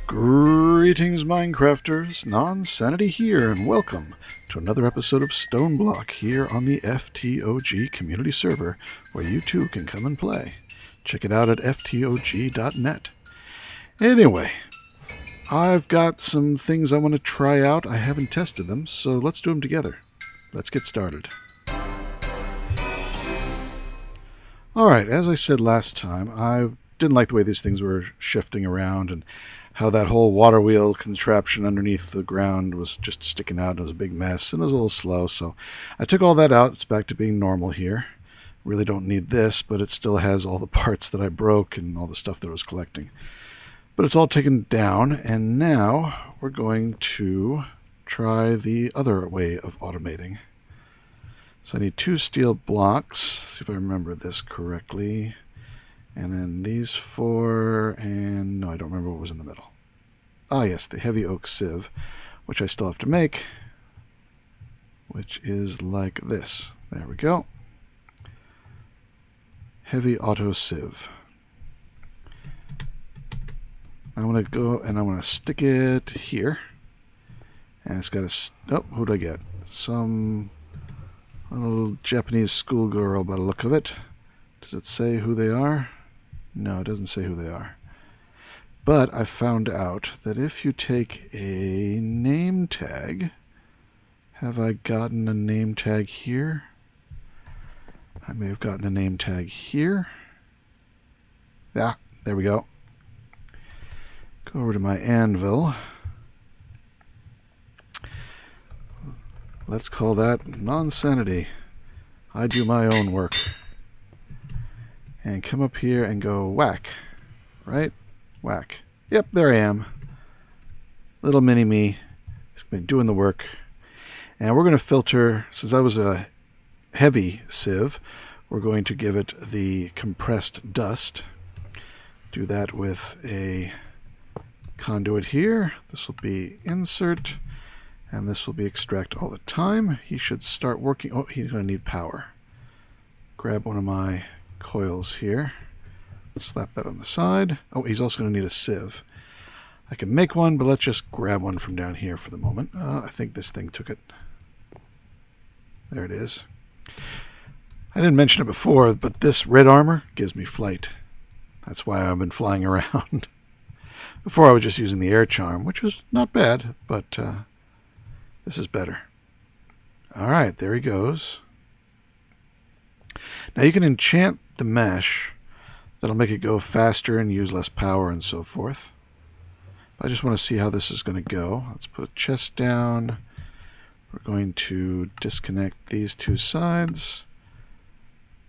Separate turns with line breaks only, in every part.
Greetings, Minecrafters. Nonsanity here, and welcome to another episode of Stoneblock here on the FTOG community server, where you too can come and play. Check it out at ftog.net. Anyway, I've got some things I want to try out. I haven't tested them, so let's do them together. Let's get started. Alright, as I said last time, I didn't like the way these things were shifting around and how that whole water wheel contraption underneath the ground was just sticking out. It was a big mess and it was a little slow, so I took all that out. It's back to being normal here. Really don't need this, but it still has all the parts that I broke and all the stuff that I was collecting. But it's all taken down, and now we're going to try the other way of automating. So I need 2 steel blocks, see if I remember this correctly. And then these 4, and no, I don't remember what was in the middle. Ah, yes, the heavy oak sieve, which I still have to make, which is like this. There we go. Heavy auto sieve. I'm going to go and I'm going to stick it here. And it's got a... Oh, who'd I get? Some little Japanese schoolgirl by the look of it. Does it say who they are? No, it doesn't say who they are. But I found out that if you take a name tag... Have I gotten a name tag here? I may have gotten a name tag here. Yeah, there we go. Go over to my anvil. Let's call that Nonsanity. I do my own work. And come up here and go whack. Right? Whack. Yep, there I am. Little mini me. It's been doing the work. And we're going to filter, since I was a heavy sieve, we're going to give it the compressed dust. Do that with a conduit here. This will be insert. And this will be extract all the time. He should start working. Oh, he's going to need power. Grab one of my coils here. Slap that on the side. Oh, he's also going to need a sieve. I can make one, but let's just grab one from down here for the moment. I think this thing took it. There it is. I didn't mention it before, but this red armor gives me flight. That's why I've been flying around. Before I was just using the air charm, which was not bad, but this is better. Alright, there he goes. Now you can enchant the mesh. That'll make it go faster and use less power and so forth. I just want to see how this is going to go. Let's put a chest down. We're going to disconnect these 2 sides.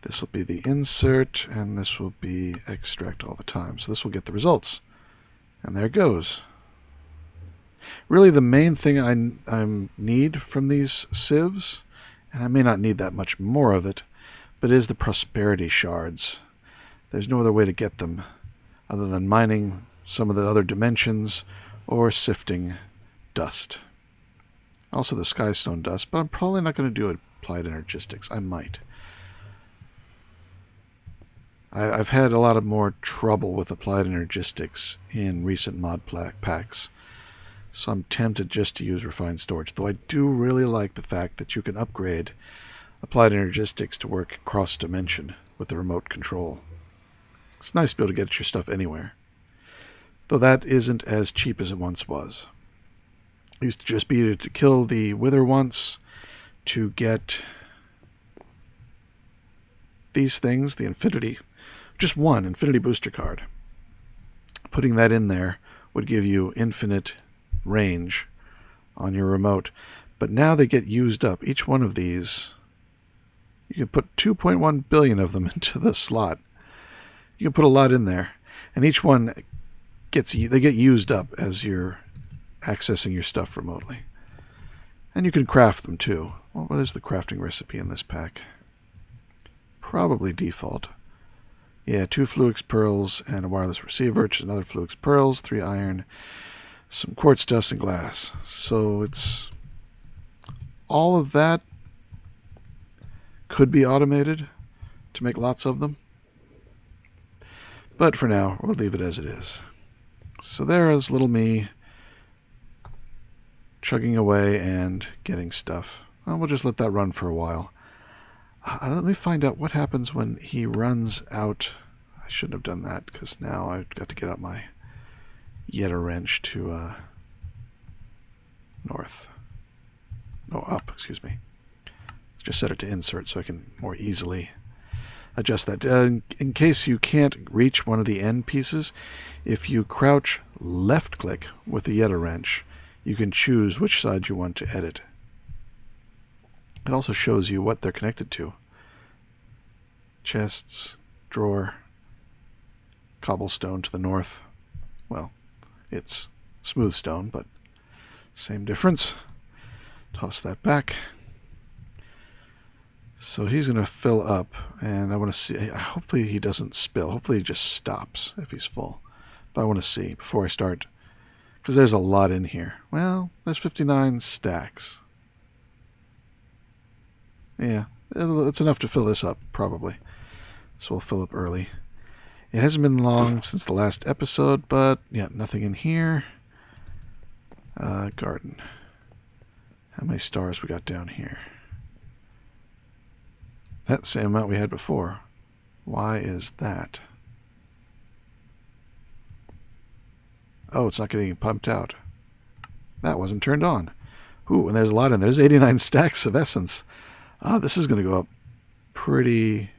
This will be the insert, and this will be extract all the time. So this will get the results. And there it goes. Really, the main thing I need from these sieves, and I may not need that much more of it, but is the prosperity shards. There's no other way to get them other than mining some of the other dimensions or sifting dust. Also the skystone dust, but I'm probably not going to do applied energistics. I might. I've had a lot of more trouble with applied energistics in recent mod packs. So I'm tempted just to use refined storage, though I do really like the fact that you can upgrade applied energistics to work cross-dimension with the remote control. It's nice to be able to get your stuff anywhere, though that isn't as cheap as it once was. It used to just be to kill the wither once, to get these things, the infinity, just one infinity booster card. Putting that in there would give you infinite range on your remote, but now they get used up. Each one of these, you can put 2.1 billion of them into the slot. You can put a lot in there, and each one they get used up as you're accessing your stuff remotely. And you can craft them too. Well, what is the crafting recipe in this pack? Probably default. Yeah, 2 Fluix pearls and a wireless receiver, which is another Fluix pearls, 3 iron, some quartz dust and glass. So it's all of that could be automated to make lots of them. But for now, we'll leave it as it is. So there is little me chugging away and getting stuff. Well, we'll just let that run for a while. Let me find out what happens when he runs out. I shouldn't have done that because now I've got to get out my Yeta wrench to north. No, up, excuse me. Let's just set it to insert so I can more easily adjust that. In case you can't reach one of the end pieces, if you crouch left click with the Yeta wrench, you can choose which side you want to edit. It also shows you what they're connected to. Chests, drawer, cobblestone to the north. Well, it's smooth stone, but same difference. Toss that back. So he's going to fill up, and I want to see, hopefully he doesn't spill. Hopefully he just stops if he's full. But I want to see before I start, because there's a lot in here. Well, there's 59 stacks. Yeah, it's enough to fill this up, probably. So we'll fill up early. It hasn't been long since the last episode, but yeah, nothing in here. Garden. How many stars we got down here? That's the same amount we had before. Why is that? Oh, it's not getting pumped out. That wasn't turned on. Ooh, and there's a lot in there. There's 89 stacks of essence. This is going to go up pretty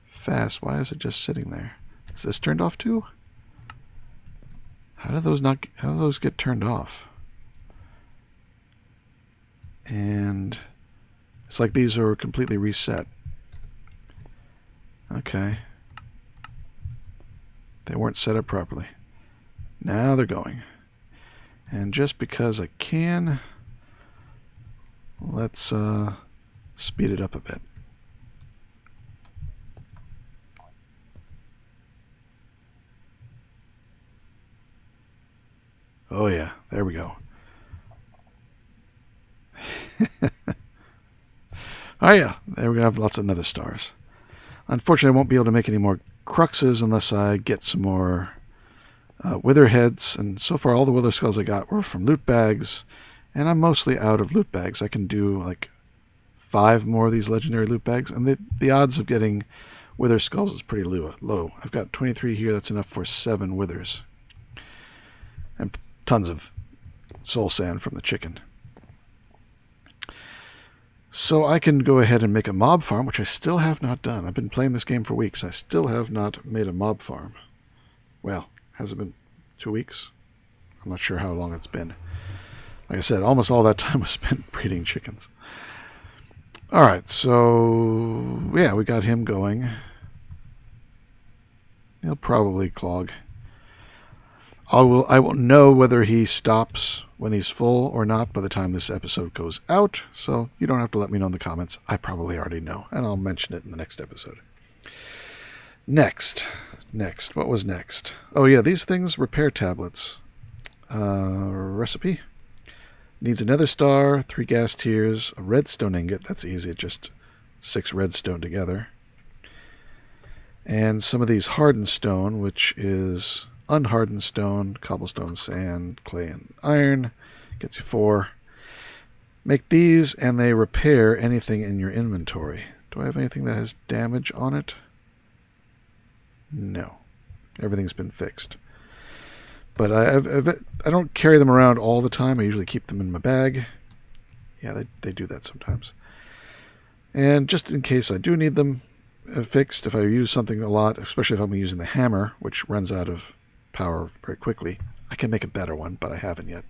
fast. Why is it just sitting there? Is this turned off too? How do those get turned off? And it's like these are completely reset. Okay. They weren't set up properly. Now they're going. And just because I can, let's speed it up a bit. Oh yeah, there we go. Oh yeah, there we have lots of nether stars. Unfortunately, I won't be able to make any more cruxes unless I get some more wither heads. And so far, all the wither skulls I got were from loot bags. And I'm mostly out of loot bags. I can do like 5 more of these legendary loot bags. And the odds of getting wither skulls is pretty low. I've got 23 here. That's enough for 7 withers. And tons of soul sand from the chicken. So I can go ahead and make a mob farm, which I still have not done. I've been playing this game for weeks. I still have not made a mob farm. Well, has it been 2 weeks? I'm not sure how long it's been. Like I said, almost all that time was spent breeding chickens. Alright, so yeah, we got him going. He'll probably clog. I will know whether he stops when he's full or not by the time this episode goes out, so you don't have to let me know in the comments. I probably already know, and I'll mention it in the next episode. Next, what was next? Oh yeah, these things, repair tablets. Recipe. Needs another star, 3 gas tiers, a redstone ingot, that's easy, just 6 redstone together. And some of these hardened stone, which is unhardened stone, cobblestone, sand, clay, and iron. Gets you 4. Make these, and they repair anything in your inventory. Do I have anything that has damage on it? No. Everything's been fixed. But I don't carry them around all the time. I usually keep them in my bag. Yeah, they do that sometimes. And just in case I do need them fixed, if I use something a lot, especially if I'm using the hammer, which runs out of power very quickly, I can make a better one, but I haven't yet.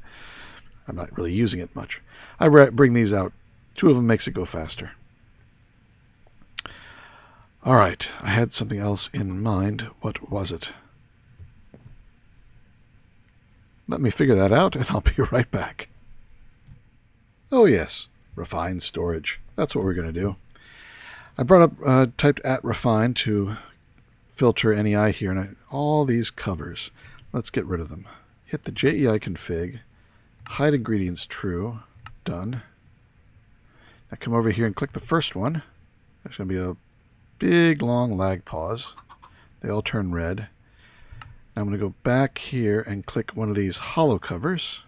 I'm not really using it much. I bring these out. 2 of them makes it go faster. All right, I had something else in mind. What was it? Let me figure that out, and I'll be right back. Oh yes, refine storage. That's what we're going to do. I brought up, typed @refine to filter NEI here, and all these covers. Let's get rid of them. Hit the JEI config, hide ingredients true, done. Now come over here and click the first one. There's going to be a big long lag pause. They all turn red. Now I'm going to go back here and click one of these hollow covers.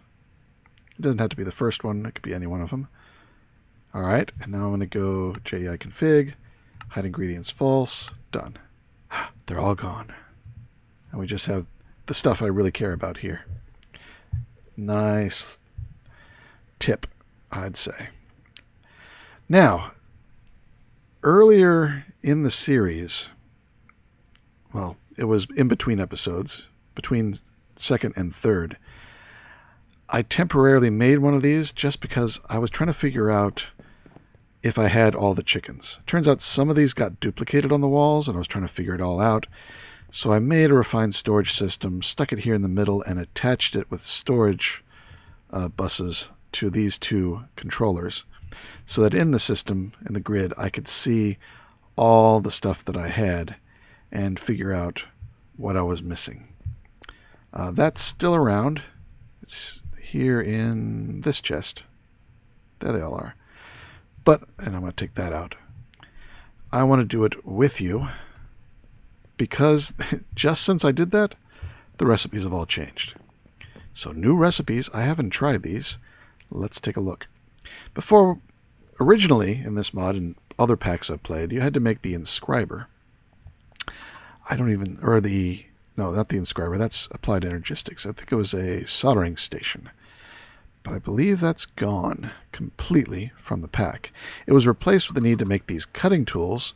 It doesn't have to be the first one. It could be any one of them. All right, and now I'm going to go JEI config, hide ingredients false, done. They're all gone. And we just have the stuff I really care about here. Nice tip, I'd say. Now, earlier in the series, well, it was in between episodes, between second and third, I temporarily made one of these just because I was trying to figure out if I had all the chickens. Turns out some of these got duplicated on the walls, and I was trying to figure it all out. So I made a refined storage system, stuck it here in the middle, and attached it with storage buses to these two controllers, so that in the system, in the grid, I could see all the stuff that I had and figure out what I was missing. That's still around. It's here in this chest. There they all are. And I'm going to take that out. I want to do it with you because just since I did that, the recipes have all changed. So new recipes, I haven't tried these. Let's take a look. Before, originally in this mod and other packs I've played, you had to make the inscriber. No, not the inscriber, that's applied energistics. I think it was a soldering station. But I believe that's gone completely from the pack. It was replaced with the need to make these cutting tools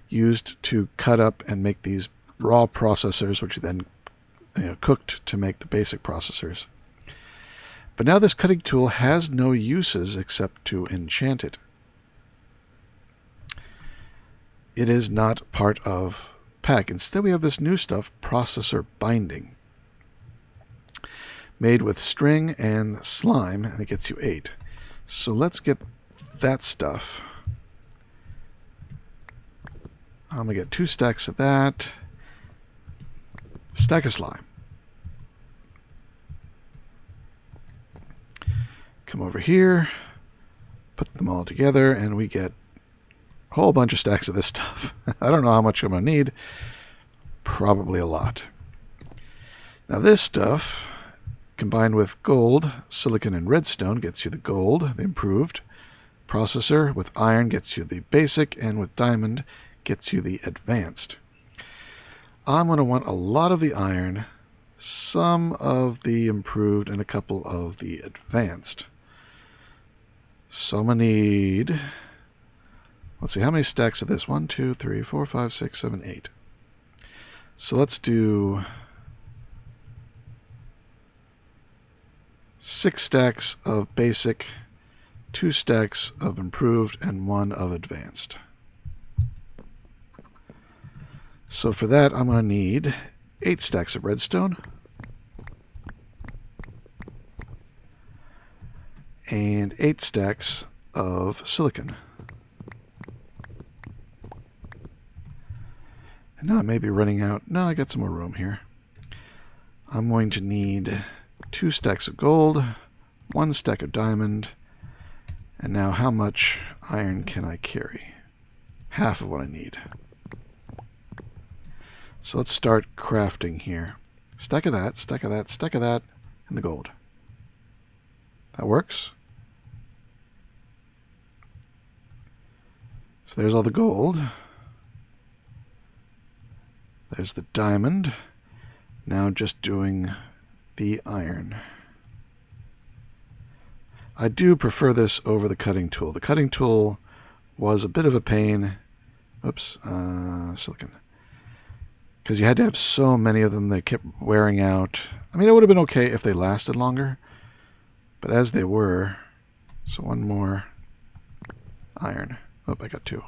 used to cut up and make these raw processors, which then cooked to make the basic processors. But now this cutting tool has no uses except to enchant it. It is not part of pack. Instead, we have this new stuff, processor binding, made with string and slime, and it gets you 8. So let's get that stuff. I'm going to get 2 stacks of that. Stack of slime. Come over here, put them all together, and we get a whole bunch of stacks of this stuff. I don't know how much I'm going to need. Probably a lot. Now this stuff, combined with gold, silicon, and redstone, gets you the gold, the improved. Processor with iron gets you the basic, and with diamond gets you the advanced. I'm going to want a lot of the iron, some of the improved, and a couple of the advanced. So I'm going to need, let's see, how many stacks of this? 1, 2, 3, 4, 5, 6, 7, 8. So let's do 6 stacks of basic, 2 stacks of improved, and 1 of advanced. So for that, I'm going to need 8 stacks of redstone and 8 stacks of silicon. And now I may be running out. No, I got some more room here. I'm going to need 2 stacks of gold, 1 stack of diamond, and now how much iron can I carry? Half of what I need. So let's start crafting here. Stack of that, stack of that, stack of that, and the gold. That works. So there's all the gold. There's the diamond. Now just doing the iron. I do prefer this over the cutting tool. The cutting tool was a bit of a pain. Oops, silicon. Because you had to have so many of them, they kept wearing out. I mean, it would have been okay if they lasted longer, but as they were, so 1 more iron. Oh, I got 2.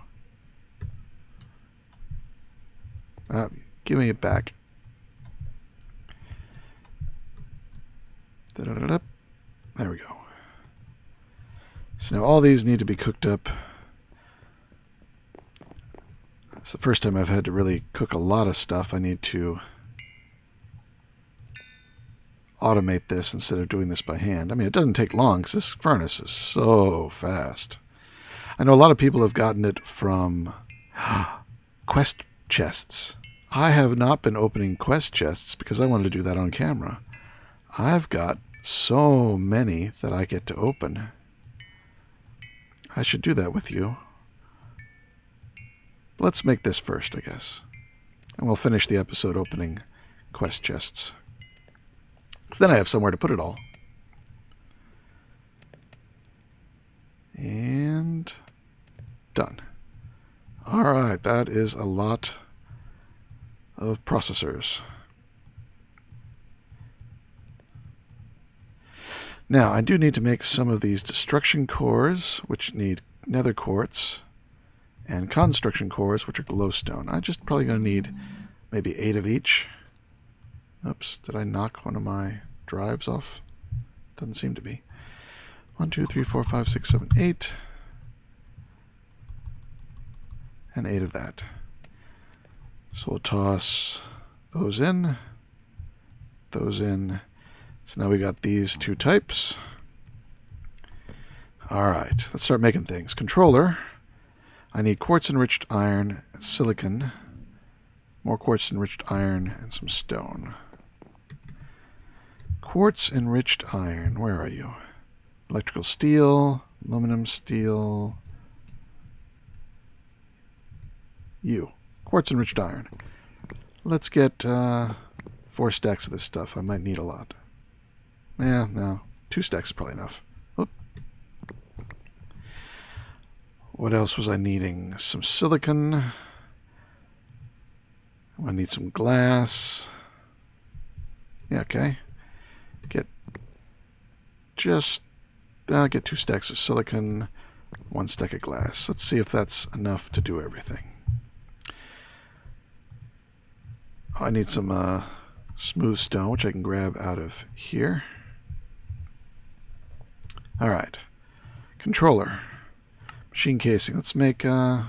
Give me it back. Da-da-da-da. There we go. So now all these need to be cooked up. It's the first time I've had to really cook a lot of stuff. I need to automate this instead of doing this by hand. I mean, it doesn't take long because this furnace is so fast. I know a lot of people have gotten it from quest chests. I have not been opening quest chests because I wanted to do that on camera. I've got so many that I get to open. I should do that with you. Let's make this first, I guess. And we'll finish the episode opening quest chests. So then I have somewhere to put it all. And done. Alright, that is a lot of processors. Now, I do need to make some of these destruction cores, which need nether quartz, and construction cores, which are glowstone. I'm just probably going to need maybe 8 of each. Oops, did I knock one of my drives off? Doesn't seem to be. 1, 2, 3, 4, 5, 6, 7, 8. And 8 of that. So we'll toss those in. Those in. So now we got these 2 types. Alright, let's start making things. Controller. I need quartz-enriched iron, silicon, more quartz-enriched iron, and some stone. Quartz-enriched iron, where are you? Electrical steel, aluminum steel. You. Quartz-enriched iron. Let's get 4 stacks of this stuff. I might need a lot. Yeah, no. 2 stacks is probably enough. Oop. What else was I needing? Some silicon. I need some glass. Yeah, okay. Get 2 stacks of silicon, 1 stack of glass. Let's see if that's enough to do everything. I need some smooth stone, which I can grab out of here. Alright. Controller. Machine casing. Let's make 4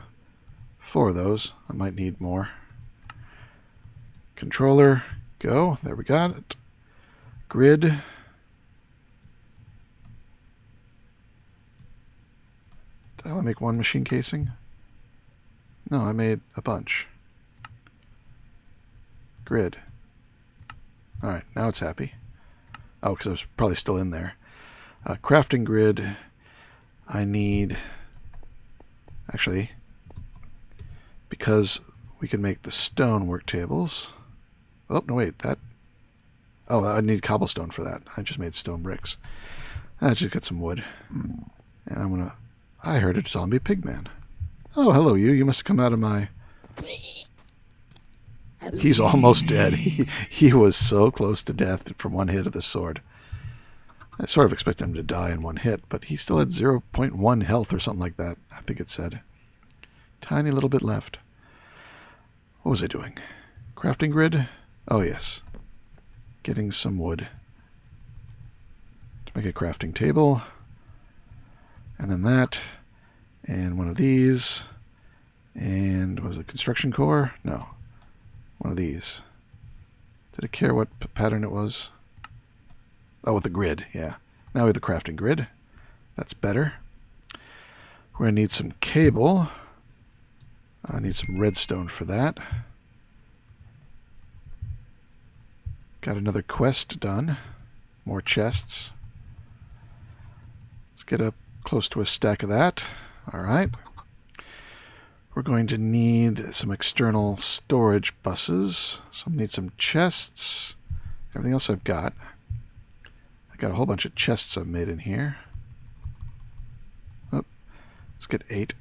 of those. I might need more. Controller. Go. There we got it. Grid. Did I only make 1 machine casing? No, I made a bunch. Grid. Alright, now it's happy. Oh, because I was probably still in there. Crafting grid. I need... Actually, because we can make the stone work tables. Oh, no, wait, that... Oh, I need cobblestone for that. I just made stone bricks. I just got some wood. And I'm gonna... I heard a zombie pigman. Oh, hello, you. You must have come out of my... He's almost dead. He was so close to death from 1 hit of the sword. I sort of expected him to die in 1 hit, but he still had 0.1 health or something like that, I think it said. Tiny little bit left. What was I doing? Crafting grid? Oh, yes. Getting some wood. To make a crafting table. And then that. And 1 of these. And was it construction core? No. 1 of these. Did it care what pattern it was? Oh, with the grid, yeah. Now we have the crafting grid. That's better. We're going to need some cable. I need some redstone for that. Got another quest done. More chests. Let's get up close to a stack of that. Alright. We're going to need some external storage buses. So I need some chests. Everything else I've got. I got a whole bunch of chests I've made in here. Oh, let's get 8.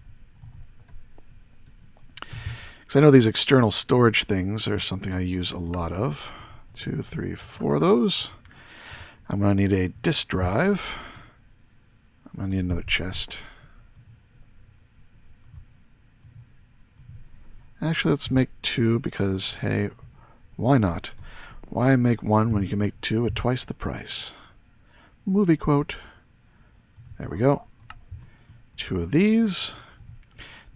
Because I know these external storage things are something I use a lot of. 2, 3, 4 of those. I'm going to need a disk drive. I'm going to need another chest. Actually, let's make 2 because, hey, why not? Why make 1 when you can make 2 at twice the price? Movie quote. There we go. 2 of these.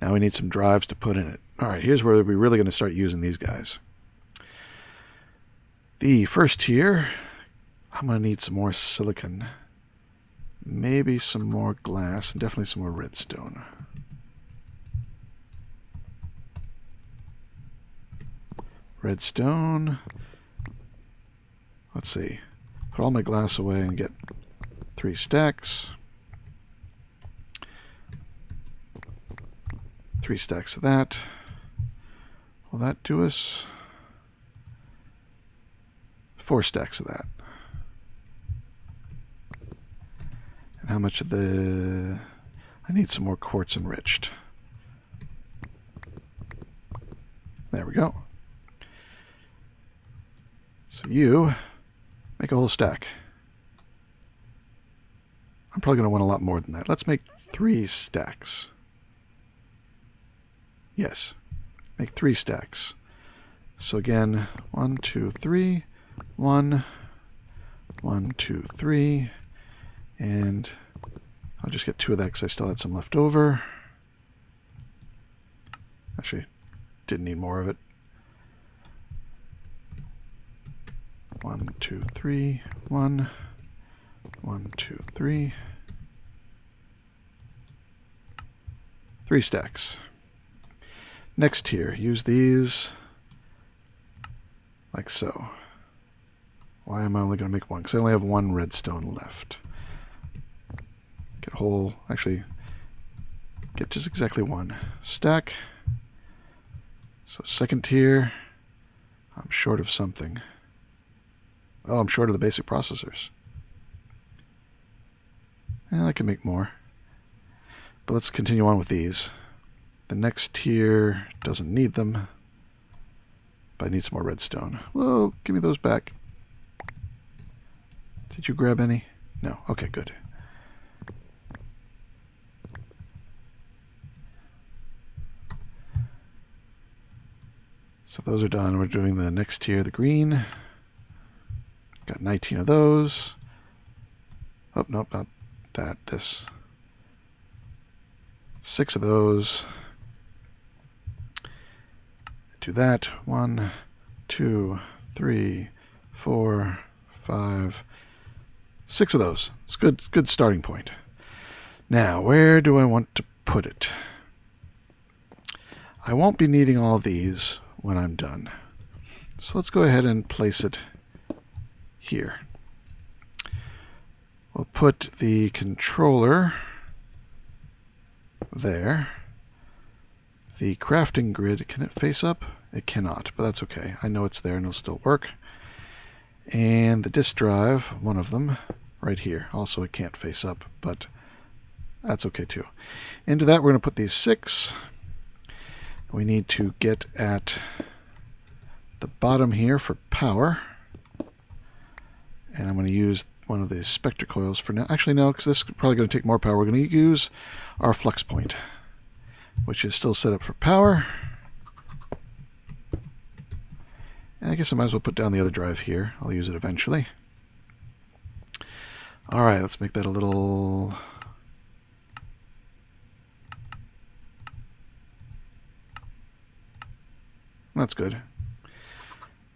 Now we need some drives to put in it. Alright, here's where we're really going to start using these guys. The first tier, I'm going to need some more silicon. Maybe some more glass, and definitely some more redstone. redstone. Let's see. Put all my glass away and get 3 stacks. 3 stacks of that. Will that do us? 4 stacks of that. And how much of the... I need some more quartz enriched. There we go. So you make a whole stack. I'm probably going to want a lot more than that. Let's make 3 stacks. Yes. Make 3 stacks. So again, 1, 2, 3. 1, 1, 2, 3. And I'll just get 2 of that because I still had some left over. Actually, didn't need more of it. 1, 2, 3. 1, 1, 2, 3. 3 stacks. Next tier, use these like so. Why am I only going to make 1? Because I only have 1 redstone left. Get a whole, actually, get just exactly 1 stack. So second tier, I'm short of something. Oh, I'm short of the basic processors. And I can make more. But let's continue on with these. The next tier doesn't need them. But I need some more redstone. Whoa, give me those back. Did you grab any? No. Okay, good. So those are done. We're doing the next tier, the green. Got 19 of those. Oh, nope, not that. This. 6 of those. Do that. 1, 2, 3, 4, 5, 6 of those. It's good starting point. Now, where do I want to put it? I won't be needing all these when I'm done. So let's go ahead and place it here. We'll put the controller there. The crafting grid, can it face up? It cannot, but that's okay. I know it's there and it'll still work. And the disk drive, one of them, right here. Also, it can't face up, but that's okay too. Into that, we're going to put these 6. We need to get at the bottom here for power. And I'm going to use one of the spectre coils for now. Actually, no, because this is probably going to take more power. We're going to use our flux point, which is still set up for power. And I guess I might as well put down the other drive here. I'll use it eventually. All right, let's make that a little... That's good.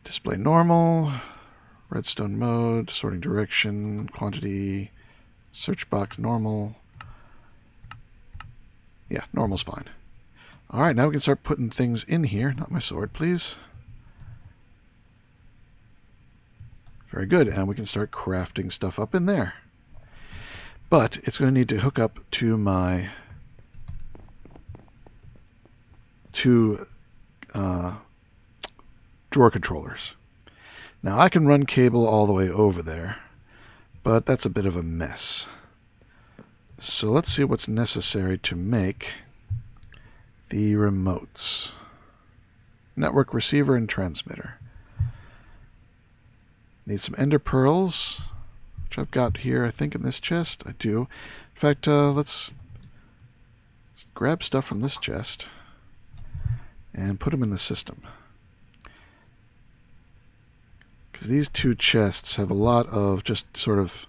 Display normal, redstone mode, sorting direction, quantity, search box normal. Yeah, normal's fine. All right, now we can start putting things in here. Not my sword, please. Very good, and we can start crafting stuff up in there. But it's going to need to hook up to my drawer controllers. Now I can run cable all the way over there, but that's a bit of a mess. So let's see what's necessary to make the remotes. Network receiver and transmitter. Need some ender pearls, which I've got here, I think, in this chest. I do. In fact, let's grab stuff from this chest and put them in the system. Because these 2 chests have a lot of just sort of,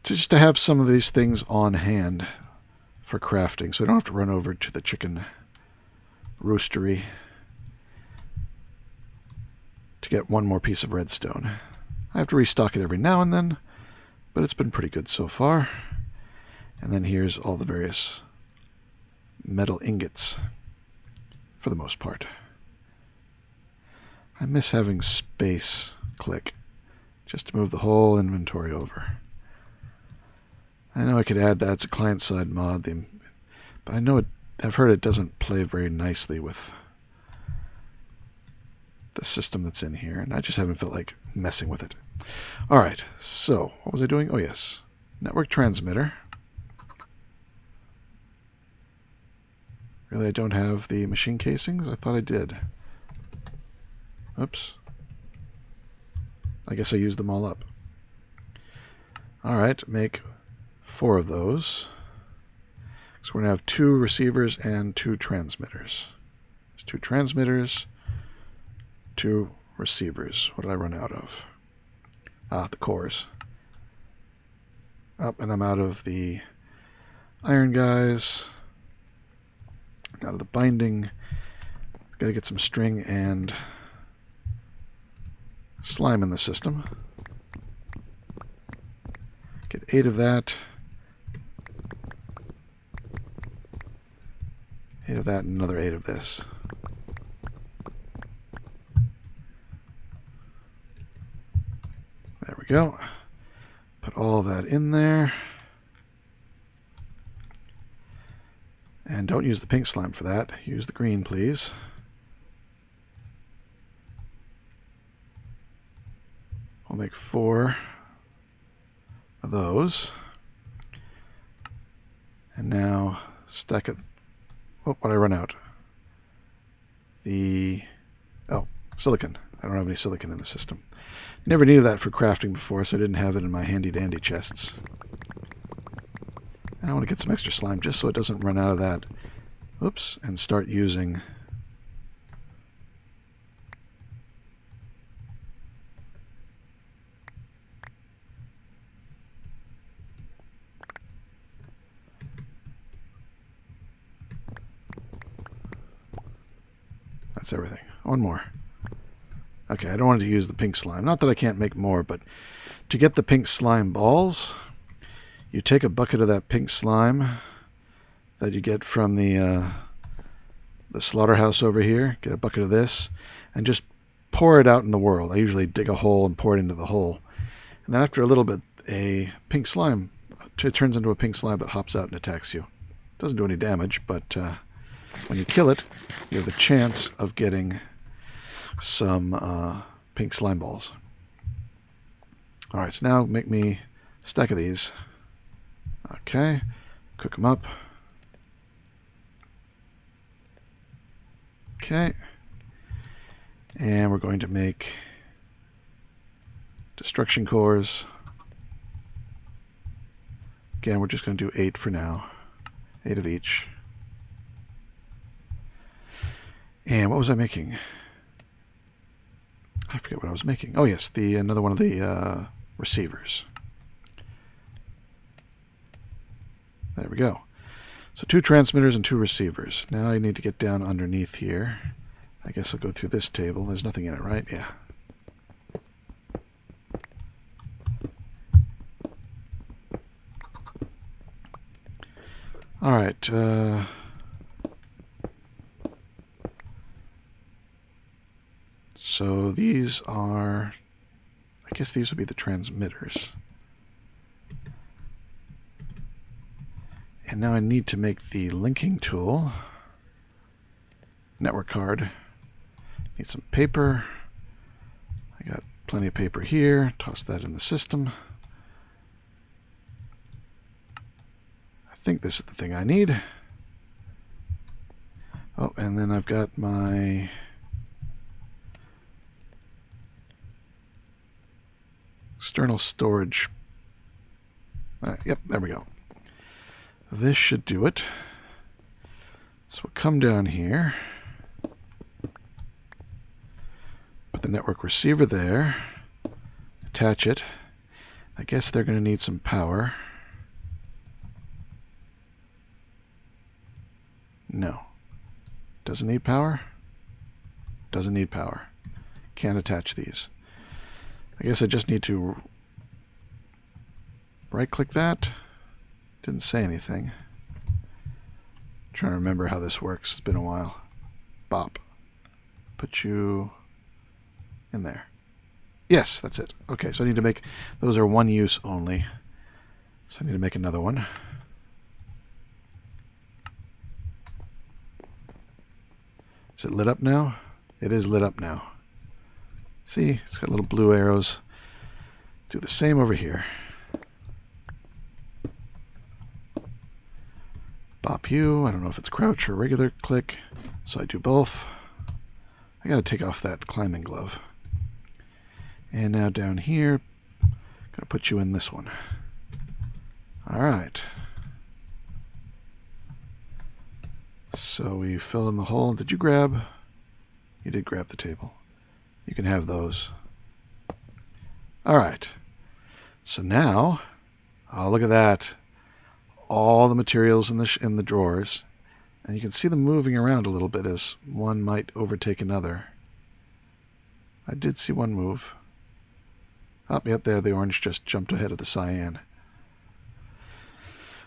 just to have some of these things on hand for crafting, so I don't have to run over to the chicken roostery to get one more piece of redstone. I have to restock it every now and then, but it's been pretty good so far. And then here's all the various metal ingots, for the most part. I miss having space click just to move the whole inventory over. I know I could add that as a client-side mod, but I know I've heard it doesn't play very nicely with the system that's in here, and I just haven't felt like messing with it. All right, so what was I doing? Oh, yes. Network transmitter. Really, I don't have the machine casings? I thought I did. Oops. I guess I used them all up. All right, make 4 of those. So we're going to have 2 receivers and 2 transmitters. There's 2 transmitters, 2 receivers. What did I run out of? Ah, the cores. Oh, and I'm out of the iron guys. Out of the binding. Got to get some string and slime in the system. Get 8 of that. 8 of that and another 8 of this. There we go. Put all that in there. And don't use the pink slime for that. Use the green, please. We'll make 4 of those. And now stack it. Oh, what did I run out? Oh, silicon. I don't have any silicon in the system. Never needed that for crafting before, so I didn't have it in my handy-dandy chests. And I want to get some extra slime just so it doesn't run out of that. Oops, and start using that's everything. One more. Okay, I don't want to use the pink slime. Not that I can't make more, but to get the pink slime balls, you take a bucket of that pink slime that you get from the slaughterhouse over here. Get a bucket of this and just pour it out in the world. I usually dig a hole and pour it into the hole. And then after a little bit, a pink slime, it turns into a pink slime that hops out and attacks you. Doesn't do any damage, but when you kill it, you have a chance of getting some pink slime balls. All right, so now make me a stack of these. Okay, cook them up. Okay, and we're going to make destruction cores. Again, we're just going to do 8 for now. 8 of each. And what was I making? I forget what I was making. Oh yes, another one of the receivers. There we go. So 2 transmitters and 2 receivers. Now I need to get down underneath here. I guess I'll go through this table. There's nothing in it, right? Yeah. All right. So these are, I guess these would be the transmitters. And now I need to make the linking tool. Network card. Need some paper. I got plenty of paper here. Toss that in the system. I think this is the thing I need. Oh, and then I've got my external storage. Yep, there we go. This should do it. So we'll come down here. Put the network receiver there. Attach it. I guess they're going to need some power. No. Doesn't need power? Doesn't need power. Can't attach these. I guess I just need to right-click that. Didn't say anything. Trying to remember how this works. It's been a while. Bop. Put you in there. Yes, that's it. Okay, so I need to make... Those are one use only. So I need to make another one. Is it lit up now? It is lit up now. See? It's got little blue arrows. Do the same over here. Bop you. I don't know if it's crouch or regular click. So I do both. I got to take off that climbing glove. And now down here, I'm going to put you in this one. All right. So we fill in the hole. Did you grab? You did grab the table. You can have those. All right. So now, oh, look at that. All the materials in the drawers. And you can see them moving around a little bit as one might overtake another. I did see one move. Oh, yep, there, the orange just jumped ahead of the cyan.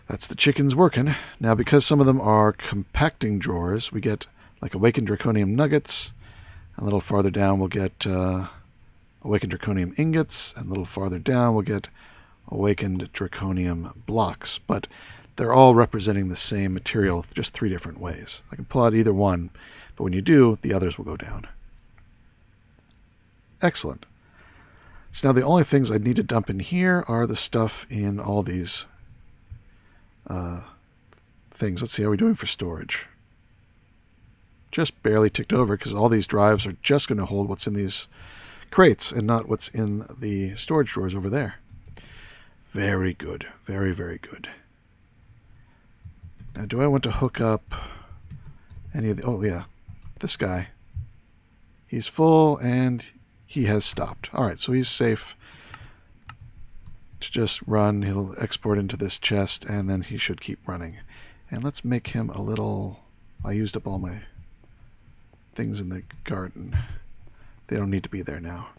That's the chickens working. Now, because some of them are compacting drawers, we get like awakened draconium nuggets. A little farther down, we'll get awakened draconium ingots. And a little farther down, we'll get awakened draconium blocks. But they're all representing the same material, just 3 different ways. I can pull out either one, but when you do, the others will go down. Excellent. So now the only things I need to dump in here are the stuff in all these things. Let's see how we're doing for storage. Just barely ticked over because all these drives are just going to hold what's in these crates and not what's in the storage drawers over there. Very good. Very, very good. Now, do I want to hook up any of the... Oh, yeah. This guy. He's full and he has stopped. All right, so he's safe to just run. He'll export into this chest and then he should keep running. And let's make him a little... I used up all my things in the garden. They don't need to be there now.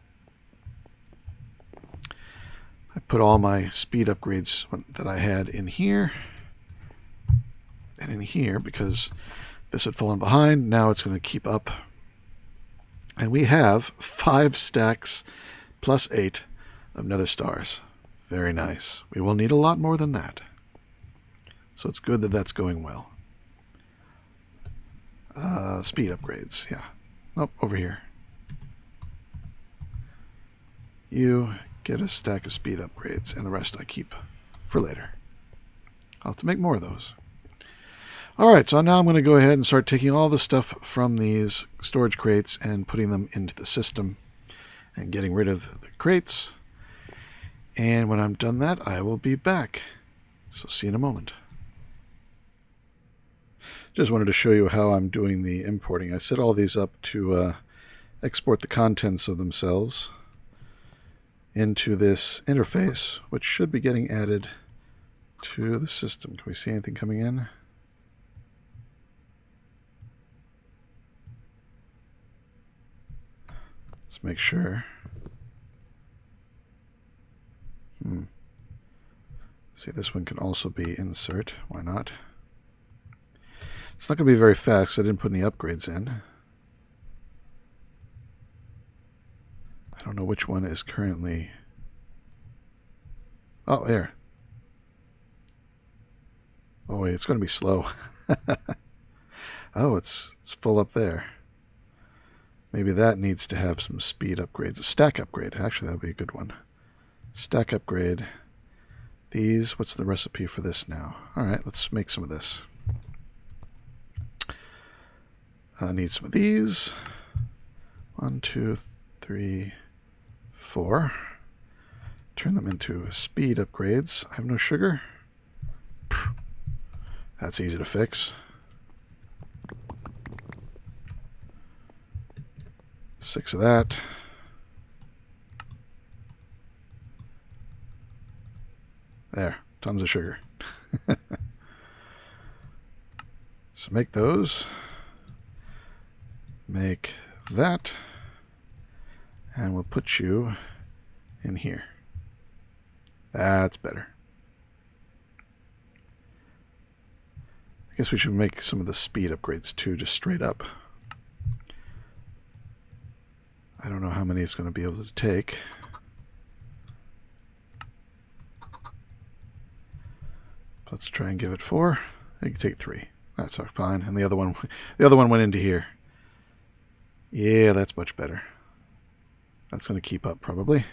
I put all my speed upgrades that I had in here and in here because this had fallen behind. Now it's going to keep up. And we have 5 stacks plus 8 of nether stars. Very nice. We will need a lot more than that. So it's good that that's going well. Speed upgrades, yeah. Nope, over here. You get a stack of speed upgrades, and the rest I keep for later. I'll have to make more of those. Alright, so now I'm going to go ahead and start taking all the stuff from these storage crates and putting them into the system and getting rid of the crates. And when I'm done that, I will be back. So see you in a moment. Just wanted to show you how I'm doing the importing. I set all these up to export the contents of themselves into this interface, which should be getting added to the system. Can we see anything coming in? Let's make sure. See, this one can also be insert. Why not? It's not going to be very fast because I didn't put any upgrades in. I don't know which one is currently... Oh, there. Oh, wait, it's going to be slow. Oh, it's full up there. Maybe that needs to have some speed upgrades. A stack upgrade. Actually, that would be a good one. Stack upgrade. These, what's the recipe for this now? All right, let's make some of this. I need some of these. 1, 2, 3, 4. Turn them into speed upgrades. I have no sugar. That's easy to fix. 6 of that. There, tons of sugar. So make those. Make that. And we'll put you in here. That's better. I guess we should make some of the speed upgrades too, just straight up. I don't know how many it's going to be able to take. Let's try and give it 4. I can take 3. That's fine. And the other one went into here. Yeah, that's much better. That's going to keep up probably.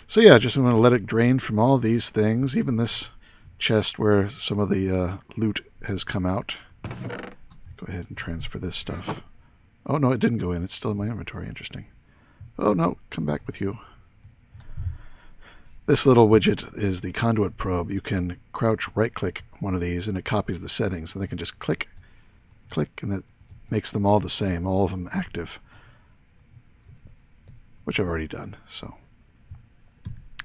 So yeah, just I'm going to let it drain from all these things, even this chest where some of the loot has come out. Go ahead and transfer this stuff. Oh no, it didn't go in. It's still in my inventory. Interesting. Oh no, come back with you. This little widget is the conduit probe. You can crouch right-click one of these and it copies the settings. And they can just click, and it makes them all the same, all of them active. Which I've already done, so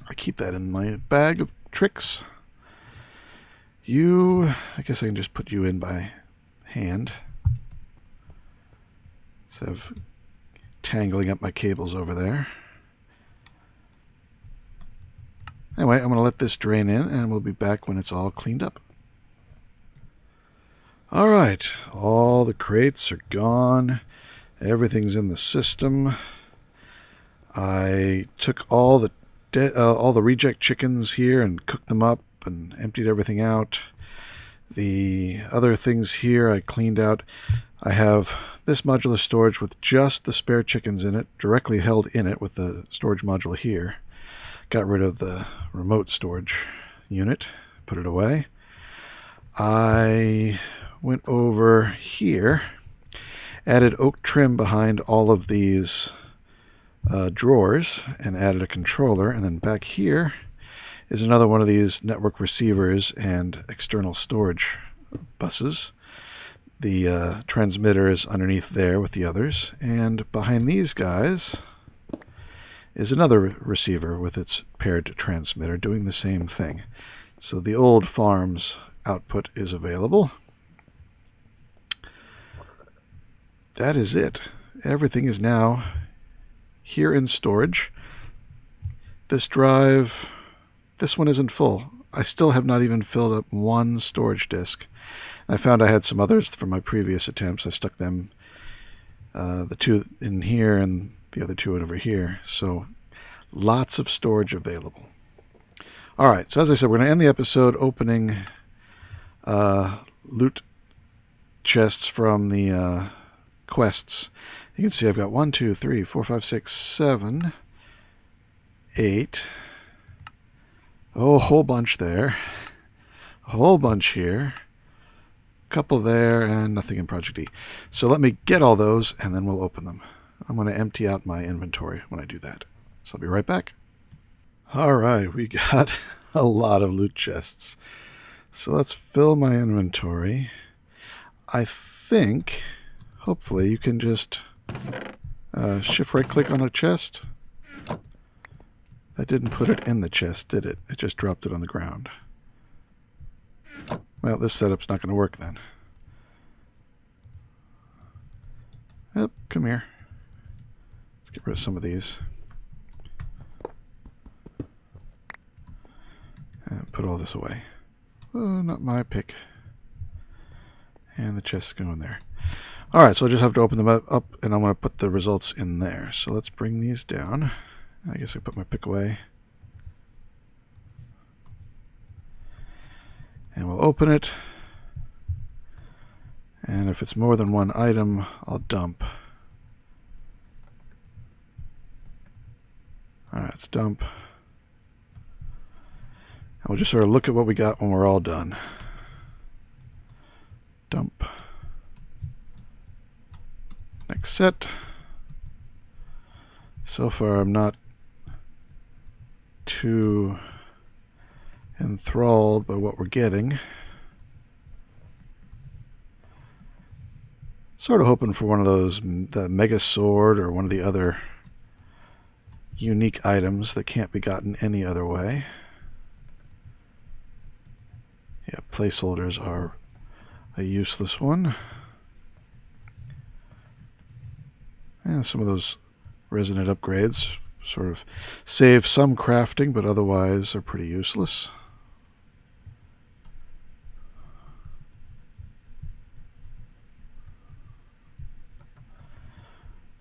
I keep that in my bag of tricks. I guess I can just put you in by hand. Instead of tangling up my cables over there. Anyway, I'm going to let this drain in, and we'll be back when it's all cleaned up. All right, all the crates are gone. Everything's in the system. I took all the reject chickens here and cooked them up and emptied everything out. The other things here I cleaned out. I have this modular storage with just the spare chickens in it, directly held in it with the storage module here. Got rid of the remote storage unit, put it away. I went over here, added oak trim behind all of these drawers and added a controller, and then back here is another one of these network receivers and external storage buses. The transmitter is underneath there with the others, and behind these guys is another receiver with its paired transmitter doing the same thing. So the old farm's output is available. That is it. Everything is now here in storage. This drive, this one isn't full. I still have not even filled up one storage disk. I found I had some others from my previous attempts. I stuck them, the 2 in here and the other 2 over here. So lots of storage available. All right, so as I said, we're going to end the episode opening loot chests from the quests. You can see I've got 1, 2, 3, 4, 5, 6, 7, 8. Oh, a whole bunch there. A whole bunch here. A couple there, and nothing in Project E. So let me get all those, and then we'll open them. I'm going to empty out my inventory when I do that. So I'll be right back. All right, we got a lot of loot chests. So let's fill my inventory. I think, hopefully, you can just shift right-click on a chest. That didn't put it in the chest, did it? It just dropped it on the ground. Well, this setup's not going to work then. Yep, come here. Let's get rid of some of these. And put all this away. Oh, not my pick. And the chest's going there. Alright, so I just have to open them up, and I'm going to put the results in there. So let's bring these down. I guess I put my pick away. And we'll open it. And if it's more than one item, I'll dump. Alright, let's dump. And we'll just sort of look at what we got when we're all done. Dump. Next set. So far I'm not too enthralled by what we're getting. Sort of hoping for one of those, the Mega Sword or one of the other unique items that can't be gotten any other way. Yeah, placeholders are a useless one. And some of those resonant upgrades sort of save some crafting, but otherwise are pretty useless.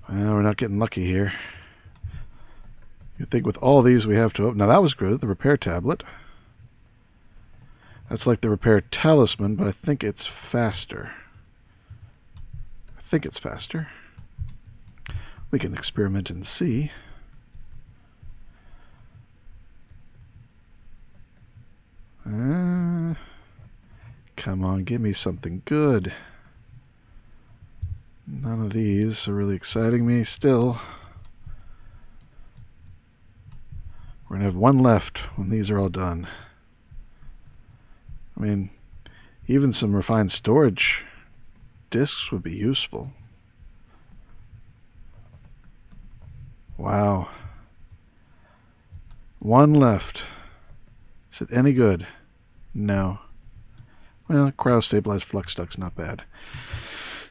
Well, we're not getting lucky here. You think with all these we have to open. Now that was good, the repair tablet. That's like the repair talisman, but I think it's faster. We can experiment and see. Come on, give me something good. None of these are really exciting me still. We're going to have one left when these are all done. I mean, even some refined storage discs would be useful. Wow. One left. Is it any good? No. Well, cryo-stabilized flux duct's not bad.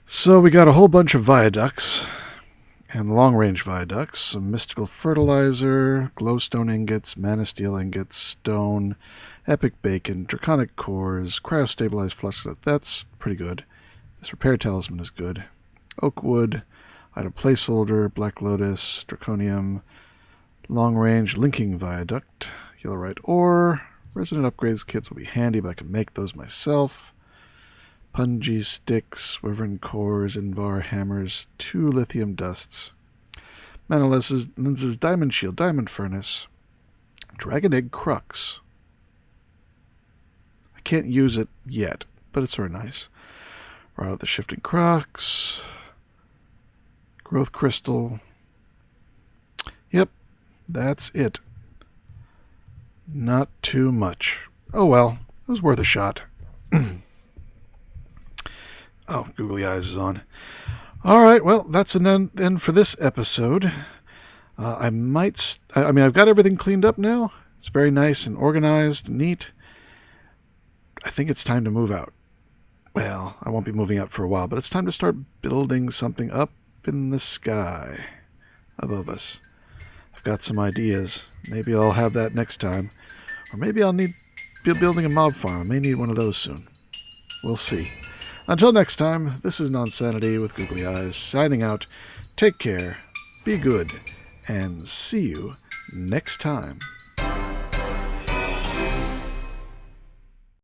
So we got a whole bunch of viaducts, and long-range viaducts, some mystical fertilizer, glowstone ingots, mana steel ingots, stone, epic bacon, draconic cores, cryo-stabilized flux duct. That's pretty good. This repair talisman is good. Oak wood, item placeholder, black lotus, draconium, long-range linking viaduct, yellowite ore. Resident upgrades kits will be handy, but I can make those myself. Punji sticks, wyvern cores, invar hammers, 2 lithium dusts. Mana lenses, diamond shield, diamond furnace, dragon egg crux. I can't use it yet, but it's sort of nice. Right out the shifting crux, growth crystal. Yep, that's it. Not too much. Oh well, it was worth a shot. Oh, googly eyes is on. All right, well, that's an end for this episode. I mean, I've got everything cleaned up now. It's very nice and organized and neat. I think it's time to move out. Well, I won't be moving out for a while, but it's time to start building something up in the sky above us. I've got some ideas. Maybe I'll have that next time. Or maybe I'll be building a mob farm. I may need one of those soon. We'll see. Until next time, this is Nonsanity with Googly Eyes, signing out. Take care, be good, and see you next time.